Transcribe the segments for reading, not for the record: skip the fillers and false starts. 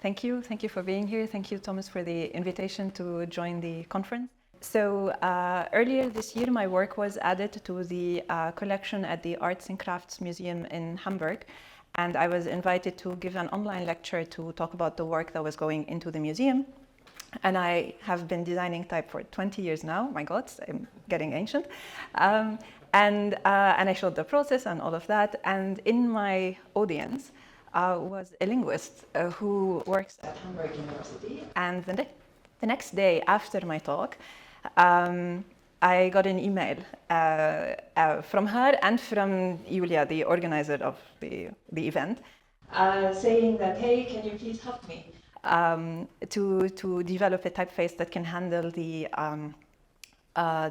Thank you. Thank you for being here. Thank you, Thomas, for the invitation to join the conference. So earlier this year, my work was added to the collection at the Arts and Crafts Museum in Hamburg. And I was invited to give an online lecture to talk about the work that was going into the museum. And I have been designing type for 20 years now. My God, I'm getting ancient. And I showed the process and all of that. And in my audience was a linguist who works at Hamburg University. And the next day after my talk, I got an email from her and from Julia, the organizer of the event, saying that, hey, can you please help me to develop a typeface that can handle the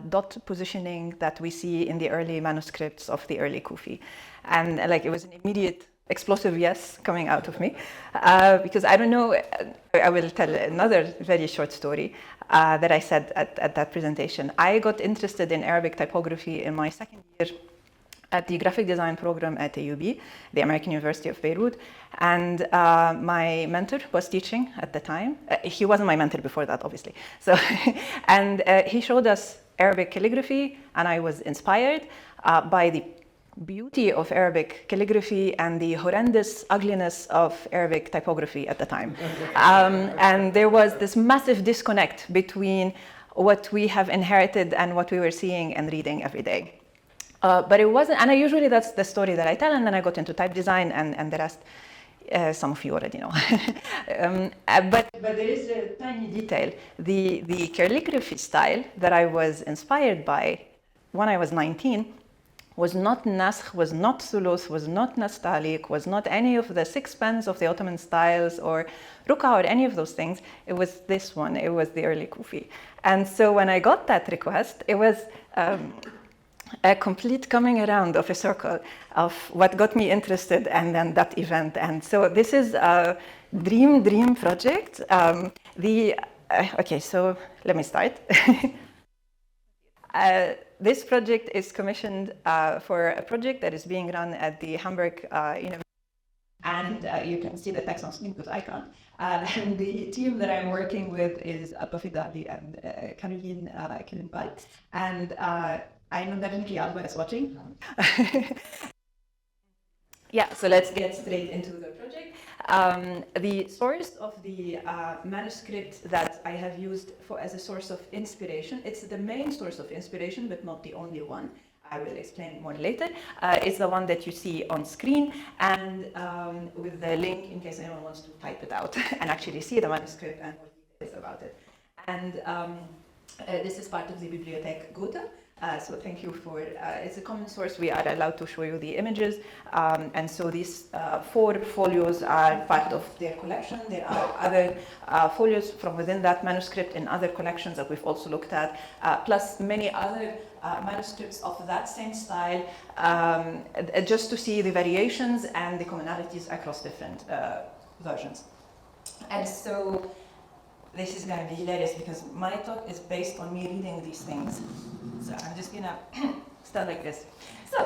dot positioning that we see in the early manuscripts of the early Kufi. And like, it was an immediate explosive yes coming out of me, because I don't know, I will tell another very short story that I said at that presentation. I got interested in Arabic typography in my second year at the graphic design program at AUB, the American University of Beirut. And my mentor was teaching at the time. He wasn't my mentor before that, obviously. So, and he showed us Arabic calligraphy, and I was inspired by the beauty of Arabic calligraphy and the horrendous ugliness of Arabic typography at the time. And there was this massive disconnect between what we have inherited and what we were seeing and reading every day. But it wasn't, and usually that's the story that I tell, and then I got into type design, and the rest, some of you already know. But there is a tiny detail. The calligraphy style that I was inspired by when I was 19 was not Naskh, was not Thuluth, was not Nastaliq, was not any of the six pens of the Ottoman styles or Ruqa or any of those things. It was this one, it was the early Kufi. And so when I got that request, it was a complete coming around of a circle of what got me interested and then that event. And so this is a dream project. Okay, so let me start. This project is commissioned for a project that is being run at the Hamburg University. And you can see the text on screen because I can't. And the team that I'm working with is Bafidali and Caroline Killenbach. And I know definitely Alba is watching. Yeah, so let's get straight into the project. The source of the manuscript that I have used as a source of inspiration, it's the main source of inspiration, but not the only one. I will explain more later. It's the one that you see on screen, and with the link in case anyone wants to type it out and actually see the manuscript and what details about it. And this is part of the Bibliothek Gotha. So thank you for, it's a common source. We are allowed to show you the images. And so these 4 folios are part of their collection. There are other folios from within that manuscript in other collections that we've also looked at, plus many other manuscripts of that same style, just to see the variations and the commonalities across different versions. And so this is going to be hilarious because my talk is based on me reading these things. So I'm just going to start like this. So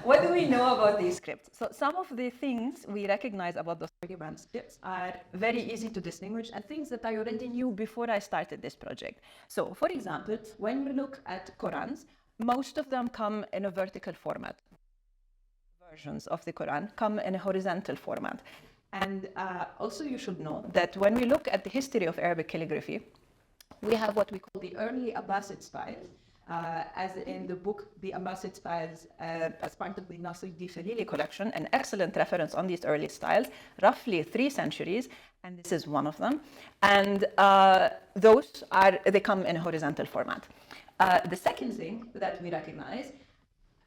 what do we know about these scripts? So some of the things we recognize about those early manuscripts are very easy to distinguish and things that I already knew before I started this project. So for example, when we look at Qurans, most of them come in a vertical format. Versions of the Quran come in a horizontal format. And also you should know that when we look at the history of Arabic calligraphy, we have what we call the early Abbasid style, as in the book, The Abbasid Styles, as part of the Nasir-di Khalili collection, an excellent reference on these early styles, roughly 3 centuries, and this is one of them. And those they come in a horizontal format. The second thing that we recognize,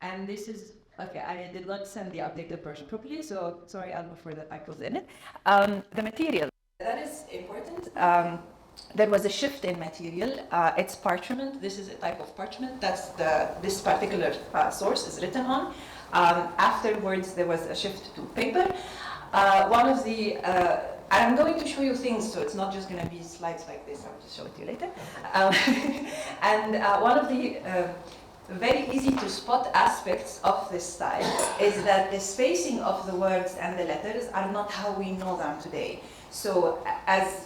and this is, okay, I did not send the updated version properly, so sorry, Alba, for the typos in it. The material, that is important. There was a shift in material. It's parchment. This is a type of parchment. That's this particular source is written on. Afterwards, there was a shift to paper. One of the, I'm going to show you things, so it's not just going to be slides like this. I'll just show it to you later. And one of the very easy to spot aspects of this style is that the spacing of the words and the letters are not how we know them today. So as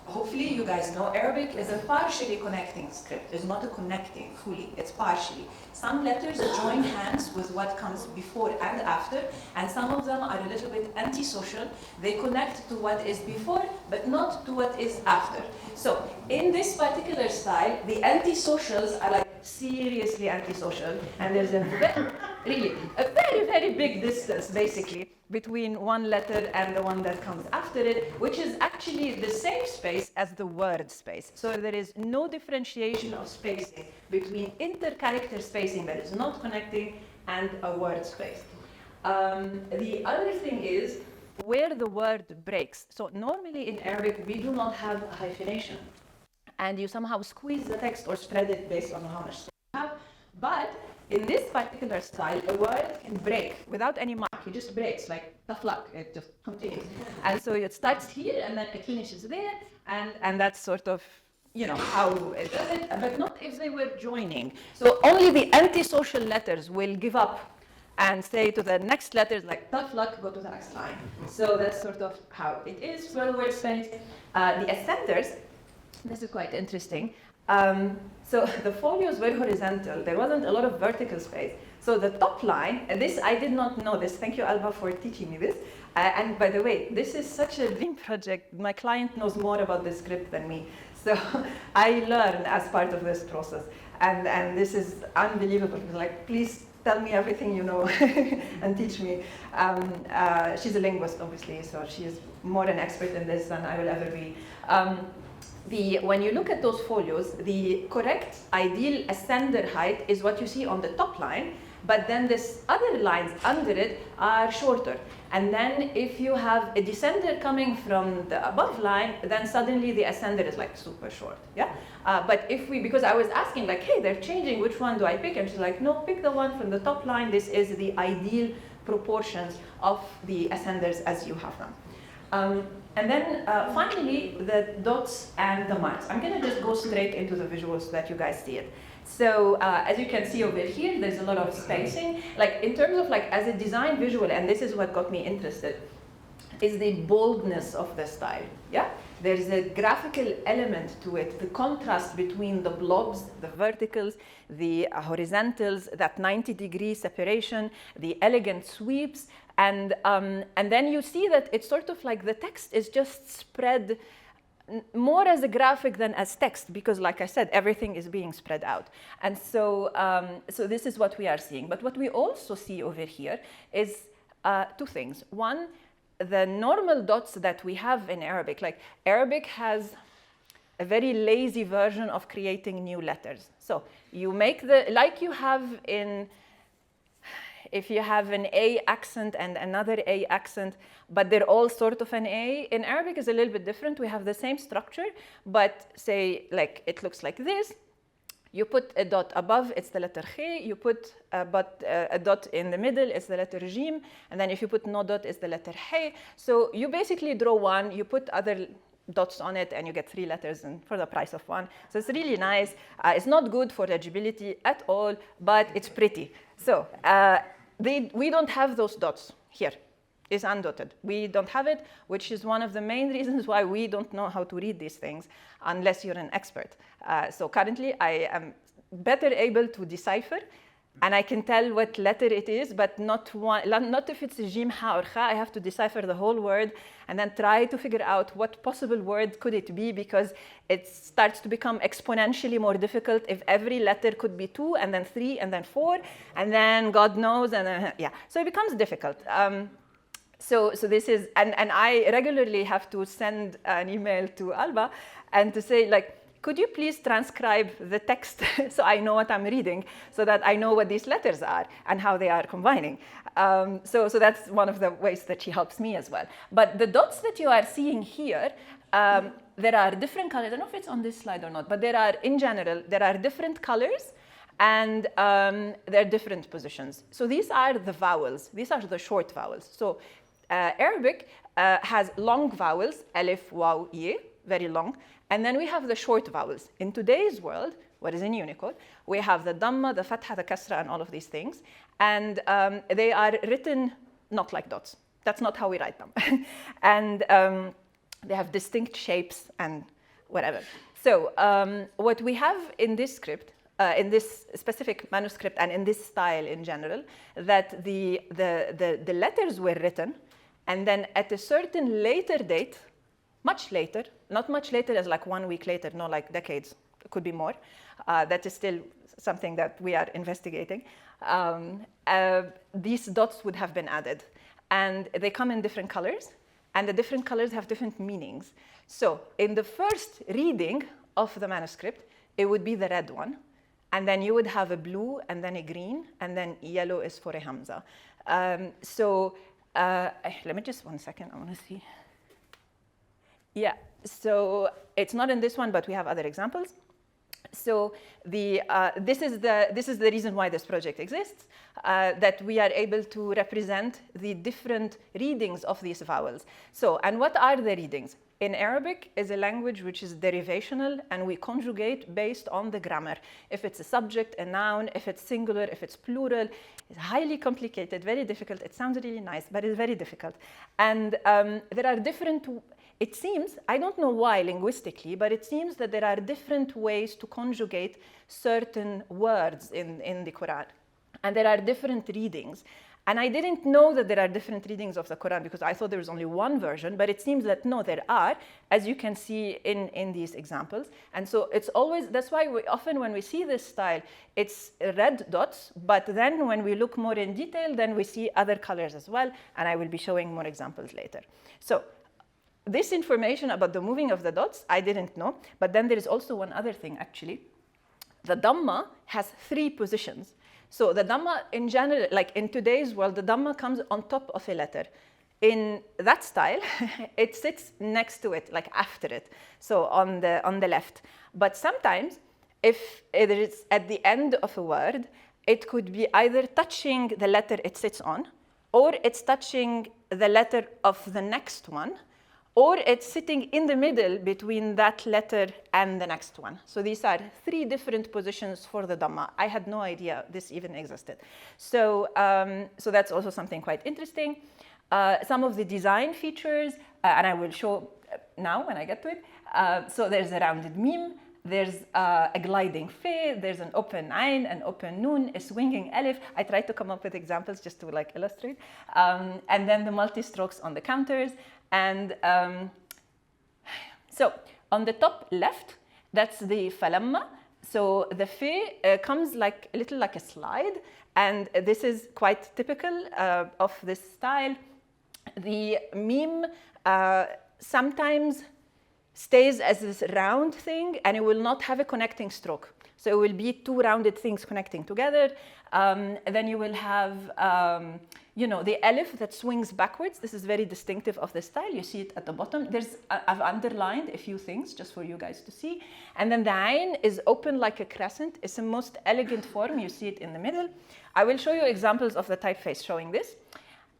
hopefully you guys know, Arabic is a partially connecting script. It's not a connecting fully, it's partially. Some letters join hands with what comes before and after, and some of them are a little bit antisocial. They connect to what is before, but not to what is after. So in this particular style, the antisocials are like seriously antisocial, and there's a very, very big distance, basically, between one letter and the one that comes after it, which is actually the same space as the word space. So there is no differentiation of spacing between inter-character spacing that is not connecting and a word space. The other thing is where the word breaks. So normally in Arabic, we do not have a hyphenation, and you somehow squeeze the text or spread it based on how much space you have. But in this particular style, a word can break without any mark. It just breaks, like tough luck. It just continues. And so it starts here, and then it finishes there, and that's sort of, you know, how it does it, but not if they were joining. So only the antisocial letters will give up and say to the next letters, like tough luck, go to the next line. So that's sort of how it is for the word space. The ascenders, this is quite interesting. So the folios were horizontal. There wasn't a lot of vertical space. So the top line, and this, I did not know this. Thank you, Alba, for teaching me this. And by the way, this is such a dream project. My client knows more about the script than me. So I learned as part of this process. And this is unbelievable. Like, please tell me everything you know and teach me. She's a linguist, obviously, so she is more an expert in this than I will ever be. When you look at those folios, the correct ideal ascender height is what you see on the top line, but then this other lines under it are shorter. And then if you have a descender coming from the above line, then suddenly the ascender is like super short, yeah? But if we, because I was asking like, hey, they're changing, which one do I pick? And she's like, no, pick the one from the top line. This is the ideal proportions of the ascenders as you have them. And then finally, the dots and the marks. I'm going to just go straight into the visuals so that you guys see it. So as you can see over here, there's a lot of spacing. Like in terms of like as a design visual, and this is what got me interested, is the boldness of the style. Yeah, there's a graphical element to it. The contrast between the blobs, the verticals, the horizontals, that 90-degree separation, the elegant sweeps. And then you see that it's sort of like the text is just spread more as a graphic than as text, because like I said, everything is being spread out. And so, so this is what we are seeing. But what we also see over here is two things. One, the normal dots that we have in Arabic, like Arabic has a very lazy version of creating new letters. So you make the, like you have in, if you have an A accent and another A accent, but they're all sort of an A. In Arabic is a little bit different. We have the same structure, but say like it looks like this. You put a dot above, it's the letter Kh. You put a dot in the middle, it's the letter Jim. And then if you put no dot, it's the letter He. So you basically draw one, you put other dots on it, and you get 3 letters for the price of 1. So it's really nice. It's not good for legibility at all, but it's pretty. So we don't have those dots here. It's undotted. We don't have it, which is one of the main reasons why we don't know how to read these things unless you're an expert. So currently, I am better able to decipher, and I can tell what letter it is, but not if it's a jim, ha, or kha. I have to decipher the whole word and then try to figure out what possible word could it be, because it starts to become exponentially more difficult if every letter could be 2 and then 3 and then 4 and then God knows, and then, yeah. So it becomes difficult. So this is, and I regularly have to send an email to Alba and to say, like, could you please transcribe the text so I know what I'm reading, so that I know what these letters are and how they are combining. So that's one of the ways that she helps me as well. But the dots that you are seeing here, there are different colors. I don't know if it's on this slide or not, but there are, in general, there are different colors, and there are different positions. So these are the vowels. These are the short vowels. So Arabic has long vowels, alif, waw, ye. very long. And then we have the short vowels. In today's world, what is in Unicode, we have the Dhamma, the Fatha, the Kasra, and all of these things. And they are written not like dots. That's not how we write them. And they have distinct shapes and whatever. So what we have in this script, in this specific manuscript and in this style in general, that the letters were written, and then at a certain later date, much later, not much later as like 1 week later, no, like decades, it could be more. That is still something that we are investigating. These dots would have been added, and they come in different colors, and the different colors have different meanings. So in the first reading of the manuscript, it would be the red one, and then you would have a blue, and then a green, and then yellow is for a Hamza. Let me just 1 second, I want to see. Yeah, so it's not in this one, but we have other examples. So this is the reason why this project exists, that we are able to represent the different readings of these vowels. So, and what are the readings? In Arabic is a language which is derivational, and we conjugate based on the grammar. If it's a subject, a noun, if it's singular, if it's plural, it's highly complicated, very difficult. It sounds really nice, but it's very difficult. And there are different, it seems, I don't know why linguistically, but it seems that there are different ways to conjugate certain words in the Quran. And there are different readings. And I didn't know that there are different readings of the Quran because I thought there was only one version, but it seems that no, there are, as you can see in these examples. And so it's always, that's why we often when we see this style, it's red dots, but then when we look more in detail, then we see other colors as well, and I will be showing more examples later. So this information about the moving of the dots, I didn't know, but then there is also one other thing actually. The Dhamma has 3 positions. So the Dhamma in general, like in today's world, the Dhamma comes on top of a letter. In that style, it sits next to it, like after it, so on the left. But sometimes, if it is at the end of a word, it could be either touching the letter it sits on, or it's touching the letter of the next one, or it's sitting in the middle between that letter and the next one. So these are 3 different positions for the Dhamma. I had no idea this even existed. So, so that's also something quite interesting. Some of the design features, and I will show now when I get to it. So there's a rounded meme, there's a gliding fe, there's an open ayn, an open nun, a swinging alif. I tried to come up with examples just to like illustrate. And then the multi-strokes on the counters. And so on the top left, that's the falamma. So the fe comes like a little like a slide, and this is quite typical of this style. The meme sometimes stays as this round thing, and it will not have a connecting stroke. So it will be 2 rounded things connecting together. Then you will have, you know, the alif that swings backwards. This is very distinctive of the style. You see it at the bottom. I've underlined a few things just for you guys to see. And then the ayn is open like a crescent. It's the most elegant form. You see it in the middle. I will show you examples of the typeface showing this.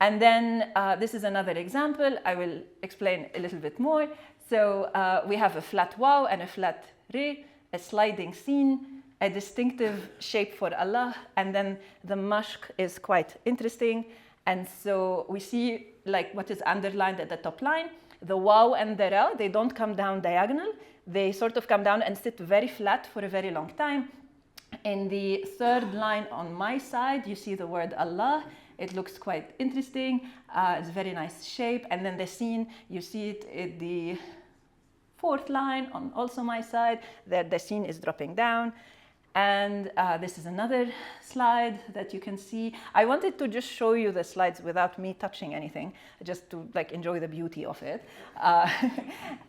And then this is another example. I will explain a little bit more. So we have a flat waw and a flat re, a sliding scene, a distinctive shape for Allah, and then the mashq is quite interesting. And so we see like what is underlined at the top line. The waw and the ra, they don't come down diagonal. They sort of come down and sit very flat for a very long time. In the 3rd line on my side, you see the word Allah. It looks quite interesting. It's a very nice shape. And then the scene, you see it in the 4th line on also my side. The scene is dropping down. And this is another slide that you can see. I wanted to just show you the slides without me touching anything, just to like enjoy the beauty of it.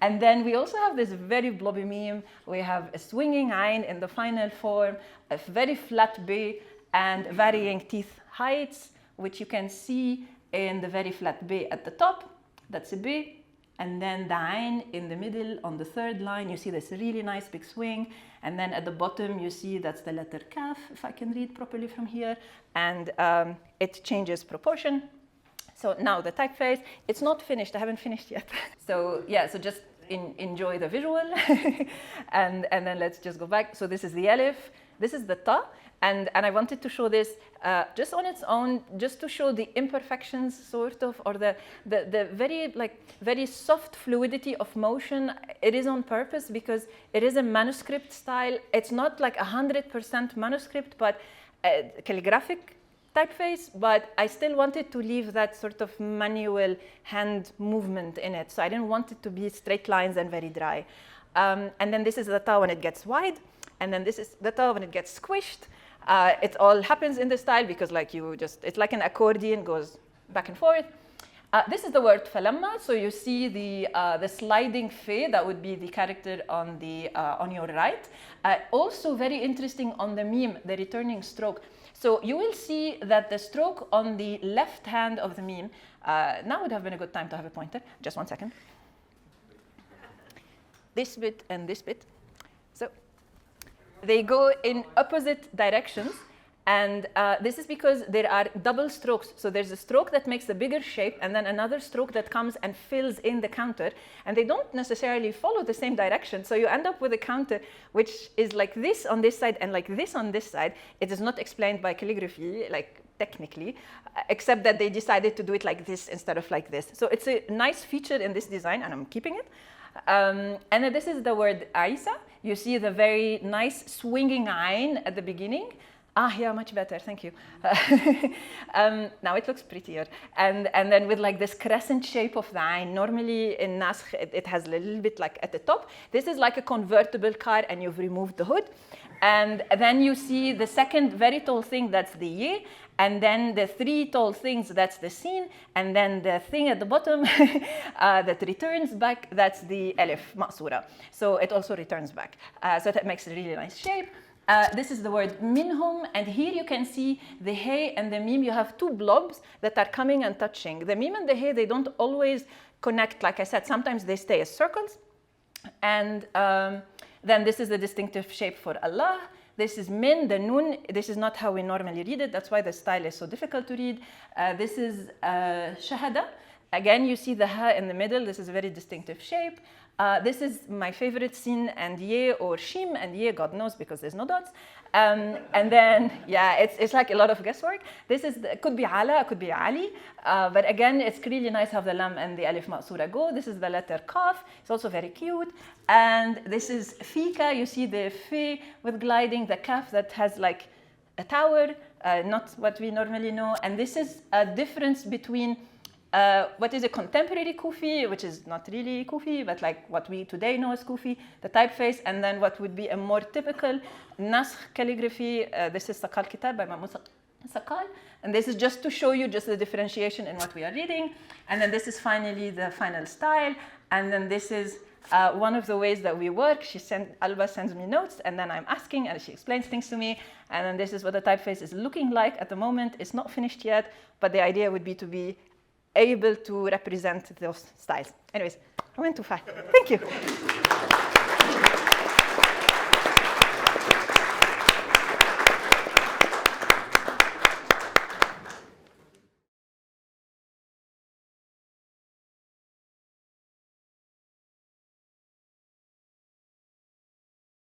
And then we also have this very blobby meme. We have a swinging ayn in the final form, a very flat b, and varying teeth heights, which you can see in the very flat b at the top. That's a b. And then the ayn in the middle on the 3rd line, you see this really nice big swing. And then at the bottom, you see that's the letter kaf, if I can read properly from here. And it changes proportion. So now the typeface, it's not finished. I haven't finished yet. So yeah, so just enjoy the visual. and then let's just go back. So this is the alif, this is the ta. And I wanted to show this just on its own, just to show the imperfections, sort of, or the very soft fluidity of motion. It is on purpose because it is a manuscript style. It's not like 100% manuscript, but calligraphic typeface. But I still wanted to leave that sort of manual hand movement in it. So I didn't want it to be straight lines and very dry. And then this is the ta when it gets wide, and then this is the ta when it gets squished. It all happens in this style because it's like an accordion, goes back and forth. This is the word falamma. So you see the sliding fe, that would be the character on your right. Also very interesting on the meme, the returning stroke. So you will see that the stroke on the left hand of the meme, now would have been a good time to have a pointer. Just 1 second. This bit and this bit. So they go in opposite directions, and this is because there are double strokes. So there's a stroke that makes a bigger shape, and then another stroke that comes and fills in the counter, and they don't necessarily follow the same direction. So you end up with a counter which is like this on this side and like this on this side. It is not explained by calligraphy, like technically, except that they decided to do it like this instead of like this. So it's a nice feature in this design, and I'm keeping it. And then this is the word Aisa. You see the very nice swinging ayn at the beginning. Yeah, much better, thank you. Now it looks prettier. And then with like this crescent shape of the ayn. Normally in Naskh, it has a little bit like at the top. This is like a convertible car, and you've removed the hood. And then you see the second very tall thing, that's the ye. And then the three tall things, that's the sin. And then the thing at the bottom that returns back, that's the alif ma'sura. So it also returns back. So that makes a really nice shape. This is the word minhum, and here you can see the hey and the meme. You have two blobs that are coming and touching. The meme and the hey, they don't always connect, like I said. Sometimes they stay as circles. And then this is the distinctive shape for Allah. This is min, the nun. This is not how we normally read it. That's why the style is so difficult to read. This is shahada. Again, you see the ha in the middle. This is a very distinctive shape. This is my favorite sin and ye, or shim and ye, God knows, because there's no dots. And then, yeah, it's like a lot of guesswork. This is could be ala, could be ali. But again, it's really nice how the lam and the alif ma'sura go. This is the letter kaf. It's also very cute. And this is fika. You see the fi with gliding, the kaf that has like a tower, not what we normally know. And this is a difference between what is a contemporary Kufi, which is not really Kufi, but like what we today know as Kufi, the typeface, and then what would be a more typical Naskh calligraphy. This is Saqal Kitab by Mahmoud Saqal. And this is just to show you just the differentiation in what we are reading. And then this is finally the final style. And then this is one of the ways that we work. Alba sends me notes, and then I'm asking, and she explains things to me. And then this is what the typeface is looking like at the moment. It's not finished yet, but the idea would be to be able to represent those styles. Anyways, I went too far. Thank you.